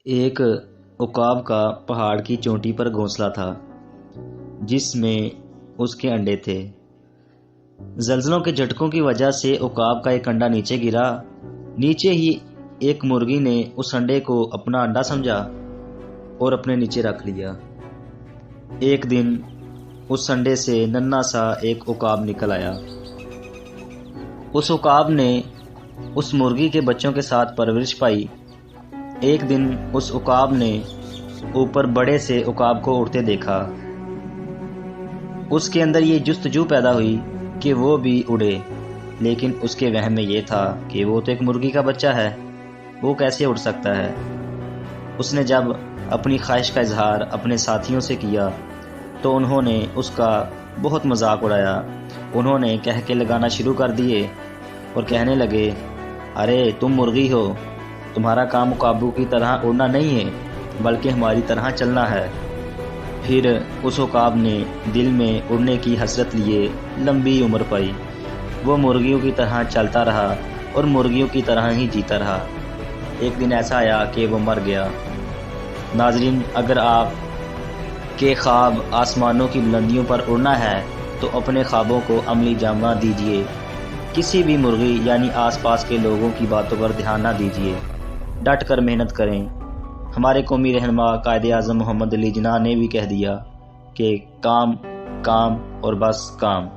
ایک عقاب کا پہاڑ کی چوٹی پر گھونسلہ تھا جس میں اس کے انڈے تھے۔ زلزلوں کے جھٹکوں کی وجہ سے عقاب کا ایک انڈا نیچے گرا۔ نیچے ہی ایک مرغی نے اس انڈے کو اپنا انڈا سمجھا اور اپنے نیچے رکھ لیا۔ ایک دن اس انڈے سے ننھا سا ایک عقاب نکل آیا۔ اس عقاب نے اس مرغی کے بچوں کے ساتھ پرورش پائی۔ ایک دن اس عقاب نے اوپر بڑے سے عقاب کو اڑتے دیکھا۔ اس کے اندر یہ جستجو پیدا ہوئی کہ وہ بھی اڑے، لیکن اس کے وہم میں یہ تھا کہ وہ تو ایک مرغی کا بچہ ہے، وہ کیسے اڑ سکتا ہے۔ اس نے جب اپنی خواہش کا اظہار اپنے ساتھیوں سے کیا تو انہوں نے اس کا بہت مذاق اڑایا۔ انہوں نے کہکے لگانا شروع کر دیے اور کہنے لگے، ارے تم مرغی ہو، تمہارا کام عقابوں کی طرح اڑنا نہیں ہے بلکہ ہماری طرح چلنا ہے۔ پھر اس عقاب نے دل میں اڑنے کی حسرت لیے لمبی عمر پائی۔ وہ مرغیوں کی طرح چلتا رہا اور مرغیوں کی طرح ہی جیتا رہا۔ ایک دن ایسا آیا کہ وہ مر گیا۔ ناظرین، اگر آپ کے خواب آسمانوں کی بلندیوں پر اڑنا ہے تو اپنے خوابوں کو عملی جامہ دیجیے۔ کسی بھی مرغی یعنی آس پاس کے لوگوں کی باتوں پر دھیان نہ دیجیے، ڈٹ کر محنت کریں۔ ہمارے قومی رہنما قائد اعظم محمد علی جناح نے بھی کہہ دیا کہ کام کام اور بس کام۔